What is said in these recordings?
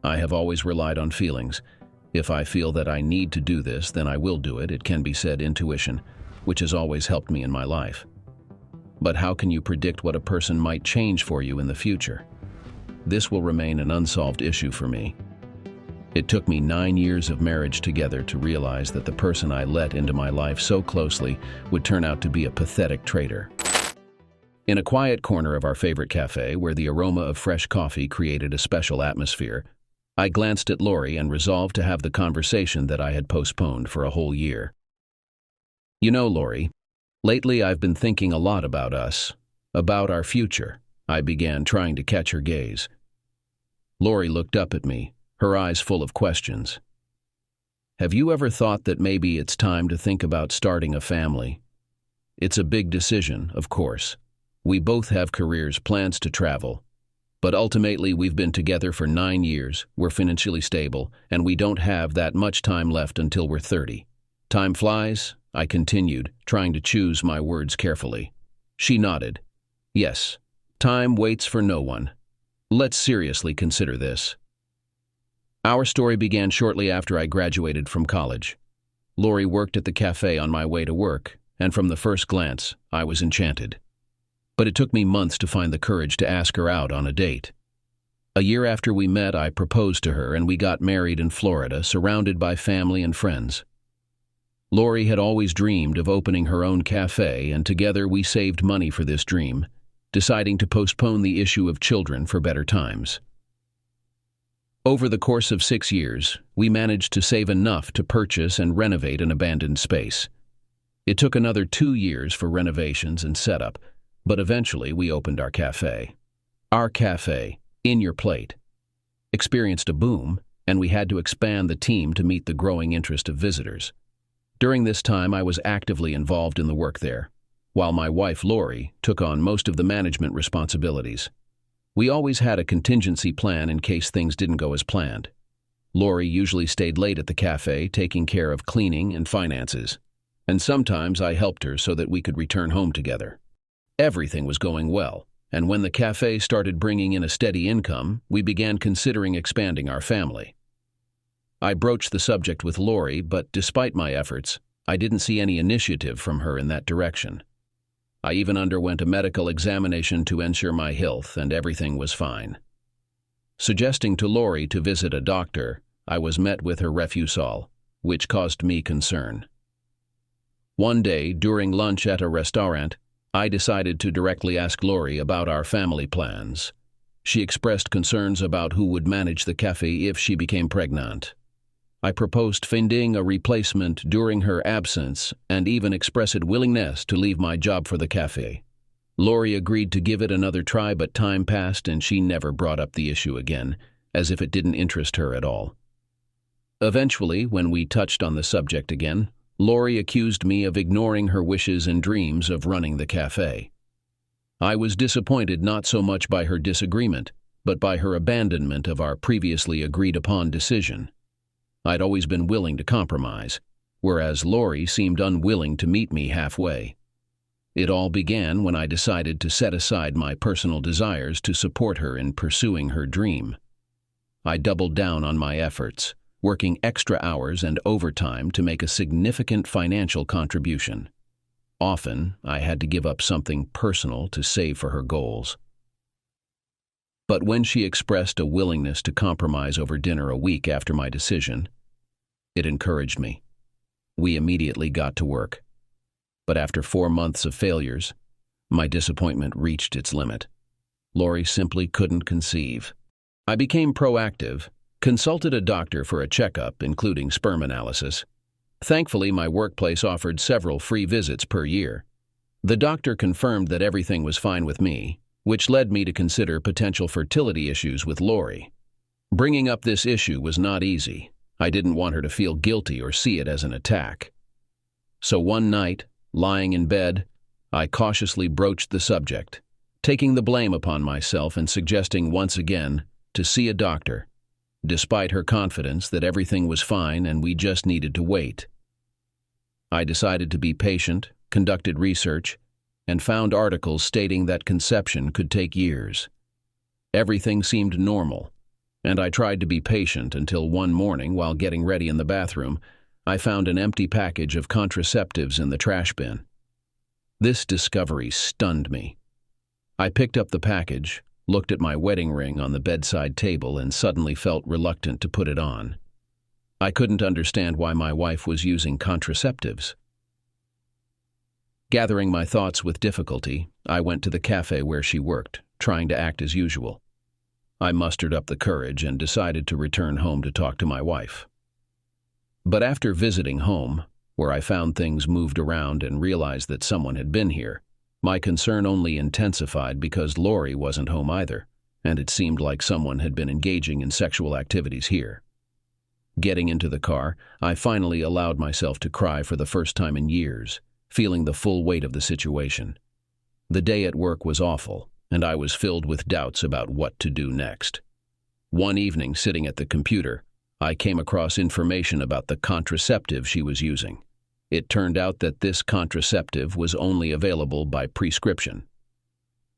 I have always relied on feelings. If I feel that I need to do this, then I will do it. It can be said intuition, which has always helped me in my life. But how can you predict what a person might change for you in the future? This will remain an unsolved issue for me. It took me 9 years of marriage together to realize that the person I let into my life so closely would turn out to be a pathetic traitor. In a quiet corner of our favorite cafe, where the aroma of fresh coffee created a special atmosphere, I glanced at Lori and resolved to have the conversation that I had postponed for a whole year. You know, Lori, lately I've been thinking a lot about us, about our future. I began, trying to catch her gaze. Lori looked up at me, her eyes full of questions. Have you ever thought that maybe it's time to think about starting a family? It's a big decision, of course. We both have careers, plans to travel. But ultimately, we've been together for 9 years, we're financially stable, and we don't have that much time left until we're 30. Time flies, I continued, trying to choose my words carefully. She nodded. Yes, time waits for no one. Let's seriously consider this. Our story began shortly after I graduated from college. Lori worked at the cafe on my way to work, and from the first glance, I was enchanted. But it took me months to find the courage to ask her out on a date. A year after we met, I proposed to her and we got married in Florida, surrounded by family and friends. Lori had always dreamed of opening her own cafe, and together we saved money for this dream, deciding to postpone the issue of children for better times. Over the course of 6 years, we managed to save enough to purchase and renovate an abandoned space. It took another 2 years for renovations and setup, but eventually we opened our cafe. Our cafe, In Your Plate, experienced a boom, and we had to expand the team to meet the growing interest of visitors. During this time, I was actively involved in the work there, while my wife, Lori, took on most of the management responsibilities. We always had a contingency plan in case things didn't go as planned. Lori usually stayed late at the cafe, taking care of cleaning and finances, and sometimes I helped her so that we could return home together. Everything was going well, and when the cafe started bringing in a steady income, we began considering expanding our family. I broached the subject with Lori, but despite my efforts, I didn't see any initiative from her in that direction. I even underwent a medical examination to ensure my health, and everything was fine. Suggesting to Lori to visit a doctor, I was met with her refusal, which caused me concern. One day, during lunch at a restaurant, I decided to directly ask Lori about our family plans. She expressed concerns about who would manage the cafe if she became pregnant. I proposed finding a replacement during her absence and even expressed willingness to leave my job for the cafe. Lori agreed to give it another try, but time passed and she never brought up the issue again, as if it didn't interest her at all. Eventually, when we touched on the subject again, Lori accused me of ignoring her wishes and dreams of running the cafe. I was disappointed not so much by her disagreement, but by her abandonment of our previously agreed-upon decision. I'd always been willing to compromise, whereas Lori seemed unwilling to meet me halfway. It all began when I decided to set aside my personal desires to support her in pursuing her dream. I doubled down on my efforts, working extra hours and overtime to make a significant financial contribution. Often, I had to give up something personal to save for her goals. But when she expressed a willingness to compromise over dinner a week after my decision, it encouraged me. We immediately got to work. But after 4 months of failures, my disappointment reached its limit. Lori simply couldn't conceive. I became proactive, consulted a doctor for a checkup, including sperm analysis. Thankfully, my workplace offered several free visits per year. The doctor confirmed that everything was fine with me, which led me to consider potential fertility issues with Lori. Bringing up this issue was not easy. I didn't want her to feel guilty or see it as an attack. So one night, lying in bed, I cautiously broached the subject, taking the blame upon myself and suggesting once again to see a doctor, despite her confidence that everything was fine and we just needed to wait. I decided to be patient, conducted research, and found articles stating that conception could take years. Everything seemed normal, And I tried to be patient until one morning, while getting ready in the bathroom, I found an empty package of contraceptives in the trash bin. This discovery stunned me. I picked up the package, looked at my wedding ring on the bedside table, and suddenly felt reluctant to put it on. I couldn't understand why my wife was using contraceptives. Gathering my thoughts with difficulty, I went to the cafe where she worked, trying to act as usual. I mustered up the courage and decided to return home to talk to my wife. But after visiting home, where I found things moved around and realized that someone had been here, my concern only intensified because Lori wasn't home either, and it seemed like someone had been engaging in sexual activities here. Getting into the car, I finally allowed myself to cry for the first time in years, feeling the full weight of the situation. The day at work was awful, and I was filled with doubts about what to do next. One evening, sitting at the computer, I came across information about the contraceptive she was using. It turned out that this contraceptive was only available by prescription.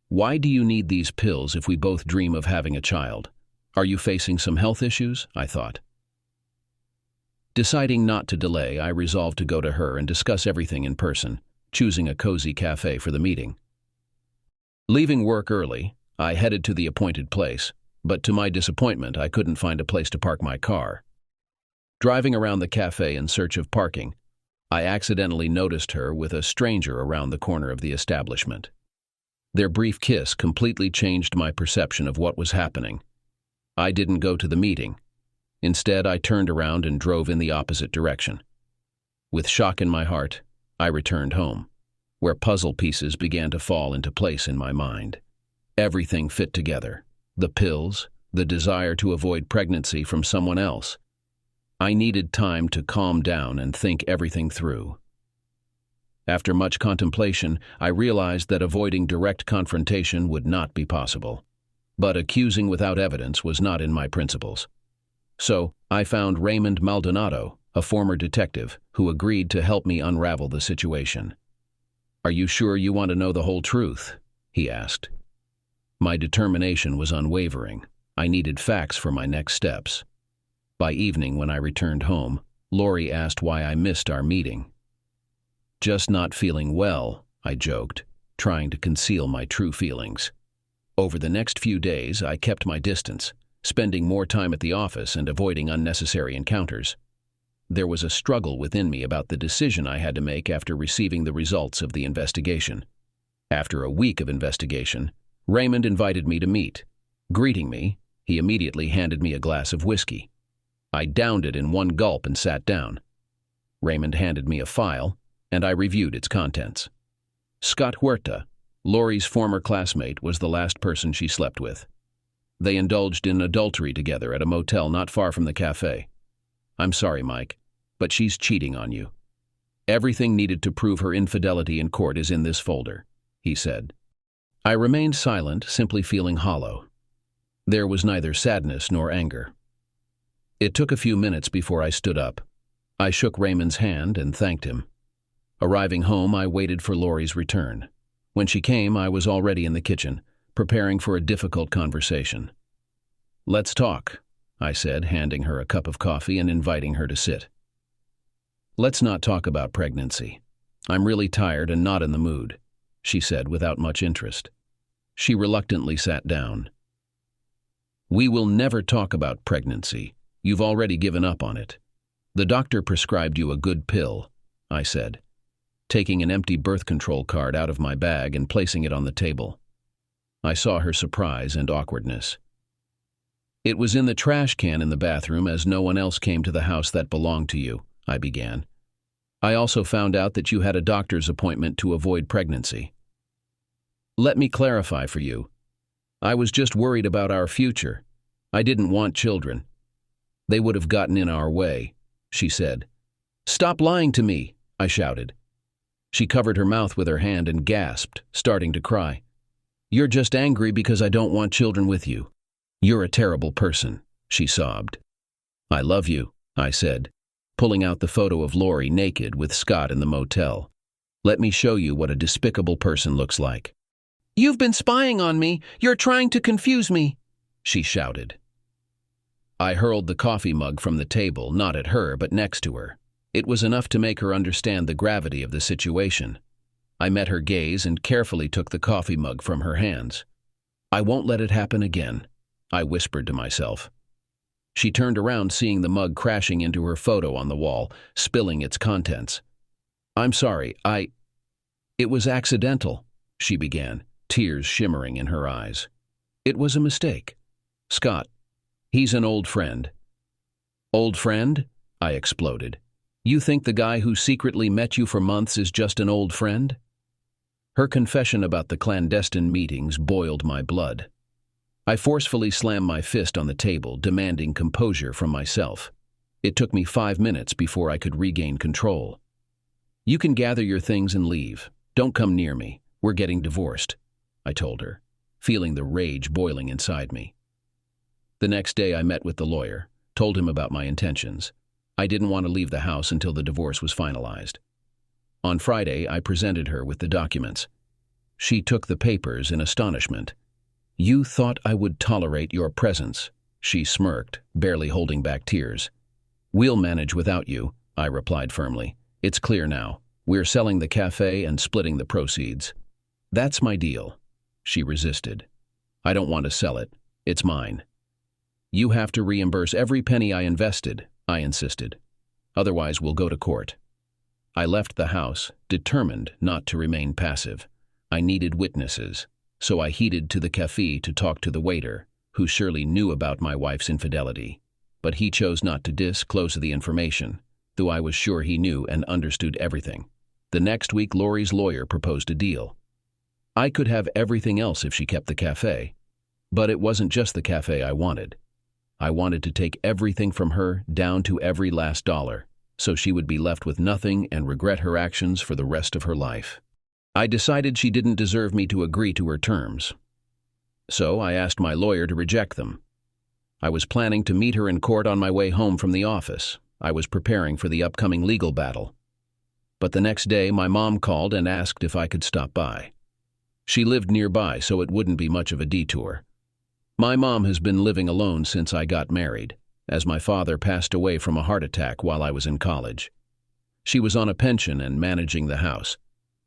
Why do you need these pills if we both dream of having a child? Are you facing some health issues? I thought. Deciding not to delay, I resolved to go to her and discuss everything in person, choosing a cozy cafe for the meeting. Leaving work early, I headed to the appointed place, but to my disappointment, I couldn't find a place to park my car. Driving around the cafe in search of parking, I accidentally noticed her with a stranger around the corner of the establishment. Their brief kiss completely changed my perception of what was happening. I didn't go to the meeting. Instead, I turned around and drove in the opposite direction. With shock in my heart, I returned home, where puzzle pieces began to fall into place in my mind. Everything fit together: the pills, the desire to avoid pregnancy from someone else. I needed time to calm down and think everything through. After much contemplation, I realized that avoiding direct confrontation would not be possible. But accusing without evidence was not in my principles. So, I found Raymond Maldonado, a former detective, who agreed to help me unravel the situation. "Are you sure you want to know the whole truth?" he asked. My determination was unwavering. I needed facts for my next steps. By evening, when I returned home, Lori asked why I missed our meeting. "Just not feeling well," I joked, trying to conceal my true feelings. Over the next few days, I kept my distance, spending more time at the office and avoiding unnecessary encounters. There was a struggle within me about the decision I had to make after receiving the results of the investigation. After a week of investigation, Raymond invited me to meet. Greeting me, he immediately handed me a glass of whiskey. I downed it in one gulp and sat down. Raymond handed me a file, and I reviewed its contents. Scott Huerta, Lori's former classmate, was the last person she slept with. They indulged in adultery together at a motel not far from the cafe. "I'm sorry, Mike, but she's cheating on you. Everything needed to prove her infidelity in court is in this folder," he said. I remained silent, simply feeling hollow. There was neither sadness nor anger. It took a few minutes before I stood up. I shook Raymond's hand and thanked him. Arriving home, I waited for Lori's return. When she came, I was already in the kitchen, preparing for a difficult conversation. "Let's talk," I said, handing her a cup of coffee and inviting her to sit. "Let's not talk about pregnancy. I'm really tired and not in the mood," she said without much interest. She reluctantly sat down. "We will never talk about pregnancy. You've already given up on it. The doctor prescribed you a good pill," I said, taking an empty birth control card out of my bag and placing it on the table. I saw her surprise and awkwardness. "It was in the trash can in the bathroom, as no one else came to the house that belonged to you," I began. "I also found out that you had a doctor's appointment to avoid pregnancy." "Let me clarify for you. I was just worried about our future. I didn't want children. They would have gotten in our way," she said. "Stop lying to me," I shouted. She covered her mouth with her hand and gasped, starting to cry. "You're just angry because I don't want children with you. You're a terrible person," she sobbed. "I love you," I said, pulling out the photo of Lori naked with Scott in the motel. "Let me show you what a despicable person looks like." "You've been spying on me. You're trying to confuse me," she shouted. I hurled the coffee mug from the table, not at her, but next to her. It was enough to make her understand the gravity of the situation. I met her gaze and carefully took the coffee mug from her hands. "I won't let it happen again," I whispered to myself. She turned around, seeing the mug crashing into her photo on the wall, spilling its contents. "I'm sorry, It was accidental," she began, tears shimmering in her eyes. "It was a mistake. Scott, he's an old friend." "Old friend?" I exploded. "You think the guy who secretly met you for months is just an old friend?" Her confession about the clandestine meetings boiled my blood. I forcefully slammed my fist on the table, demanding composure from myself. It took me 5 minutes before I could regain control. "You can gather your things and leave. Don't come near me. We're getting divorced," I told her, feeling the rage boiling inside me. The next day I met with the lawyer, told him about my intentions. I didn't want to leave the house until the divorce was finalized. On Friday, I presented her with the documents. She took the papers in astonishment. "You thought I would tolerate your presence," she smirked, barely holding back tears. "We'll manage without you," I replied firmly. "It's clear now. We're selling the cafe and splitting the proceeds." "That's my deal." She resisted. "I don't want to sell it. It's mine." "You have to reimburse every penny I invested," I insisted. "Otherwise, we'll go to court." I left the house, determined not to remain passive. I needed witnesses, so I headed to the cafe to talk to the waiter, who surely knew about my wife's infidelity. But he chose not to disclose the information, though I was sure he knew and understood everything. The next week, Lori's lawyer proposed a deal. I could have everything else if she kept the cafe. But it wasn't just the cafe I wanted. I wanted to take everything from her, down to every last dollar, so she would be left with nothing and regret her actions for the rest of her life. I decided she didn't deserve me to agree to her terms. So I asked my lawyer to reject them. I was planning to meet her in court on my way home from the office. I was preparing for the upcoming legal battle. But the next day, my mom called and asked if I could stop by. She lived nearby, so it wouldn't be much of a detour. My mom has been living alone since I got married, as my father passed away from a heart attack while I was in college. She was on a pension and managing the house,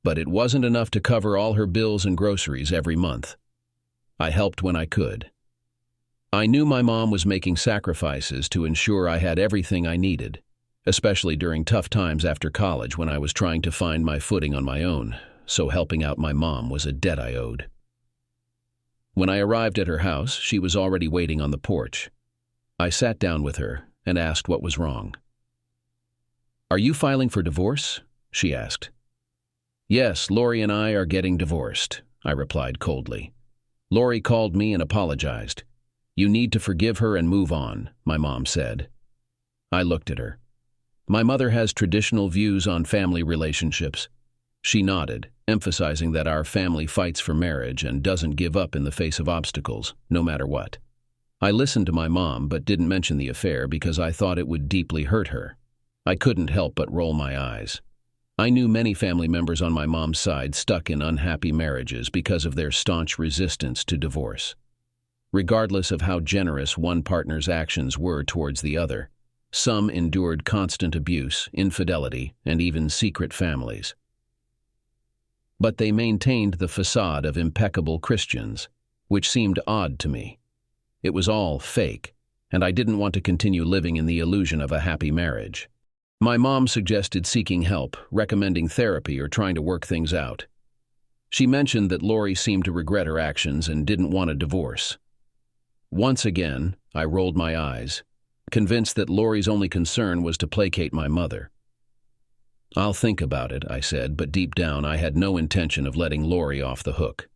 but it wasn't enough to cover all her bills and groceries every month. I helped when I could. I knew my mom was making sacrifices to ensure I had everything I needed, especially during tough times after college when I was trying to find my footing on my own, so helping out my mom was a debt I owed. When I arrived at her house, she was already waiting on the porch. I sat down with her and asked what was wrong. "Are you filing for divorce?" she asked. "Yes, Lori and I are getting divorced," I replied coldly. "Lori called me and apologized. You need to forgive her and move on," my mom said. I looked at her. "My mother has traditional views on family relationships." She nodded, emphasizing that our family fights for marriage and doesn't give up in the face of obstacles, no matter what. I listened to my mom but didn't mention the affair because I thought it would deeply hurt her. I couldn't help but roll my eyes. I knew many family members on my mom's side stuck in unhappy marriages because of their staunch resistance to divorce. Regardless of how generous one partner's actions were towards the other, some endured constant abuse, infidelity, and even secret families. But they maintained the facade of impeccable Christians, which seemed odd to me. It was all fake, and I didn't want to continue living in the illusion of a happy marriage. My mom suggested seeking help, recommending therapy, or trying to work things out. She mentioned that Lori seemed to regret her actions and didn't want a divorce. Once again, I rolled my eyes, convinced that Lori's only concern was to placate my mother. "I'll think about it," I said, but deep down I had no intention of letting Lori off the hook.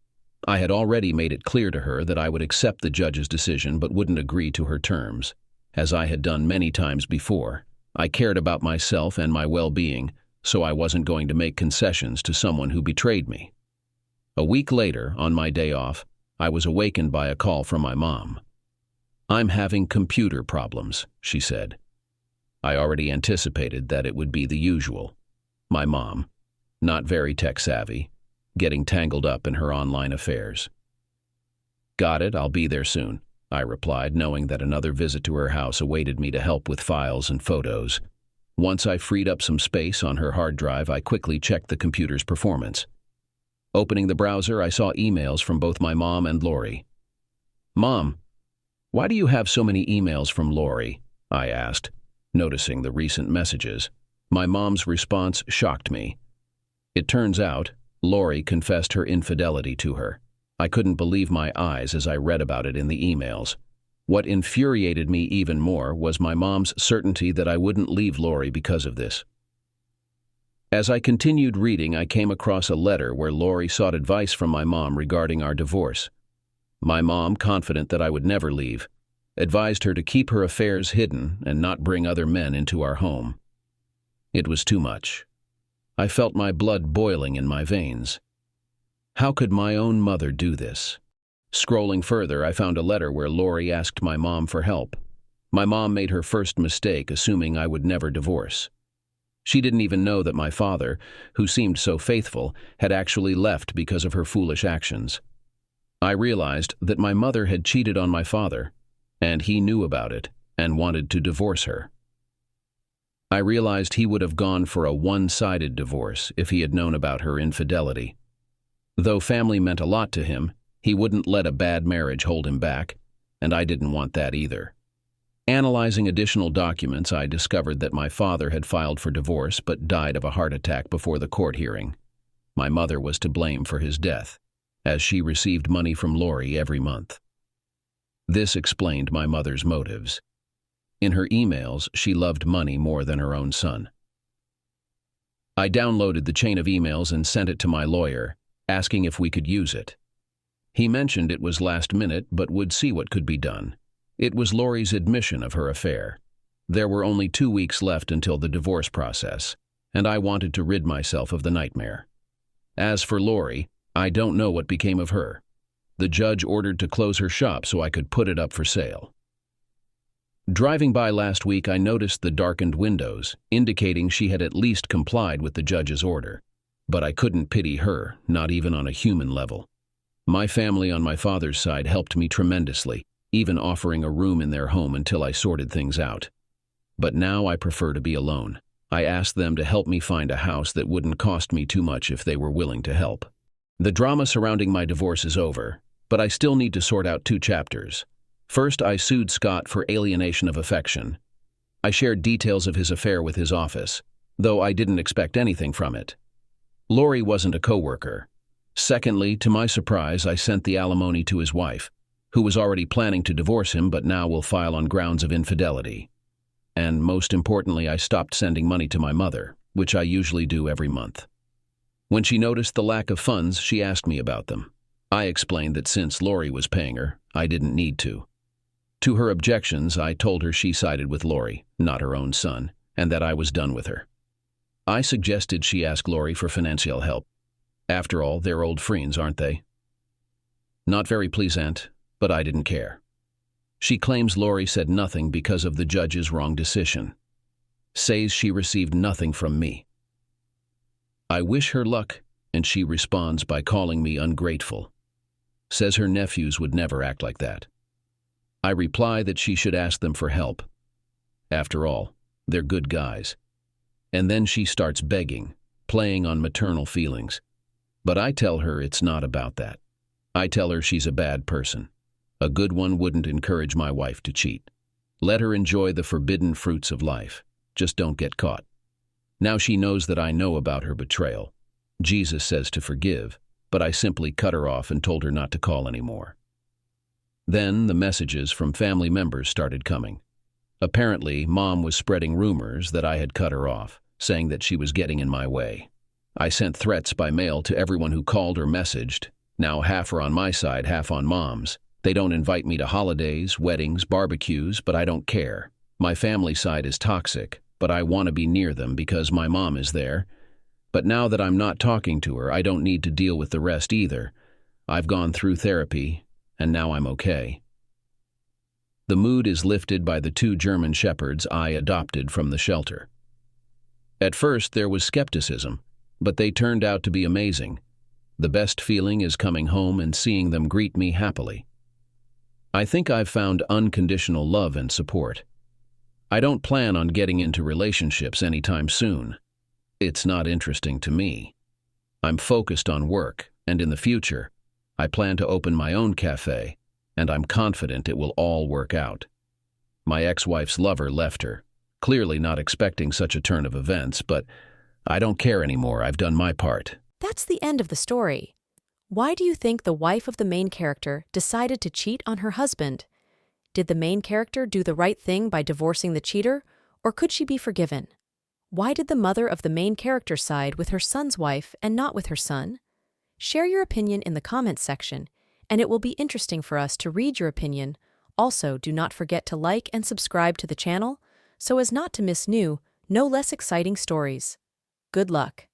I had already made it clear to her that I would accept the judge's decision but wouldn't agree to her terms. As I had done many times before, I cared about myself and my well-being, so I wasn't going to make concessions to someone who betrayed me. A week later, on my day off, I was awakened by a call from my mom. "I'm having computer problems," she said. I already anticipated that it would be the usual. My mom, not very tech-savvy, getting tangled up in her online affairs. "Got it, I'll be there soon." I replied, knowing that another visit to her house awaited me to help with files and photos. Once I freed up some space on her hard drive, I quickly checked the computer's performance. Opening the browser, I saw emails from both my mom and Lori. "Mom, why do you have so many emails from Lori?" I asked, noticing the recent messages. My mom's response shocked me. It turns out, Lori confessed her infidelity to her. I couldn't believe my eyes as I read about it in the emails. What infuriated me even more was my mom's certainty that I wouldn't leave Lori because of this. As I continued reading, I came across a letter where Lori sought advice from my mom regarding our divorce. My mom, confident that I would never leave, advised her to keep her affairs hidden and not bring other men into our home. It was too much. I felt my blood boiling in my veins. How could my own mother do this? Scrolling further, I found a letter where Lori asked my mom for help. My mom made her first mistake, assuming I would never divorce. She didn't even know that my father, who seemed so faithful, had actually left because of her foolish actions. I realized that my mother had cheated on my father, and he knew about it and wanted to divorce her. I realized he would have gone for a one-sided divorce if he had known about her infidelity. Though family meant a lot to him, he wouldn't let a bad marriage hold him back, and I didn't want that either. Analyzing additional documents, I discovered that my father had filed for divorce but died of a heart attack before the court hearing. My mother was to blame for his death, as she received money from Lori every month. This explained my mother's motives. In her emails, she loved money more than her own son. I downloaded the chain of emails and sent it to my lawyer, asking if we could use it. He mentioned it was last minute but would see what could be done. It was Lori's admission of her affair. There were only 2 weeks left until the divorce process, and I wanted to rid myself of the nightmare. As for Lori, I don't know what became of her. The judge ordered to close her shop so I could put it up for sale. Driving by last week, I noticed the darkened windows, indicating she had at least complied with the judge's order. But I couldn't pity her, not even on a human level. My family on my father's side helped me tremendously, even offering a room in their home until I sorted things out. But now I prefer to be alone. I asked them to help me find a house that wouldn't cost me too much if they were willing to help. The drama surrounding my divorce is over, but I still need to sort out 2 chapters. First, I sued Scott for alienation of affection. I shared details of his affair with his office, though I didn't expect anything from it. Lori wasn't a coworker. Secondly, to my surprise, I sent the alimony to his wife, who was already planning to divorce him but now will file on grounds of infidelity. And most importantly, I stopped sending money to my mother, which I usually do every month. When she noticed the lack of funds, she asked me about them. I explained that since Lori was paying her, I didn't need to. To her objections, I told her she sided with Lori, not her own son, and that I was done with her. I suggested she ask Lori for financial help. After all, they're old friends, aren't they? Not very pleasant, but I didn't care. She claims Lori said nothing because of the judge's wrong decision. Says she received nothing from me. I wish her luck, and she responds by calling me ungrateful. Says her nephews would never act like that. I reply that she should ask them for help. After all, they're good guys. And then she starts begging, playing on maternal feelings. But I tell her it's not about that. I tell her she's a bad person. A good one wouldn't encourage my wife to cheat. Let her enjoy the forbidden fruits of life. Just don't get caught. Now she knows that I know about her betrayal. Jesus says to forgive, but I simply cut her off and told her not to call anymore. Then the messages from family members started coming. Apparently, Mom was spreading rumors that I had cut her off, saying that she was getting in my way. I sent threats by mail to everyone who called or messaged. Now half are on my side, half on Mom's. They don't invite me to holidays, weddings, barbecues, but I don't care. My family side is toxic, but I want to be near them because my mom is there. But now that I'm not talking to her, I don't need to deal with the rest either. I've gone through therapy, and now I'm okay. The mood is lifted by the 2 German shepherds I adopted from the shelter. At first, there was skepticism, but they turned out to be amazing. The best feeling is coming home and seeing them greet me happily. I think I've found unconditional love and support. I don't plan on getting into relationships anytime soon. It's not interesting to me. I'm focused on work, and in the future, I plan to open my own cafe, and I'm confident it will all work out. My ex-wife's lover left her, clearly not expecting such a turn of events, but I don't care anymore. I've done my part. That's the end of the story. Why do you think the wife of the main character decided to cheat on her husband? Did the main character do the right thing by divorcing the cheater, or could she be forgiven? Why did the mother of the main character side with her son's wife and not with her son? Share your opinion in the comments section, and it will be interesting for us to read your opinion. Also, do not forget to like and subscribe to the channel so as not to miss new, no less exciting stories. Good luck.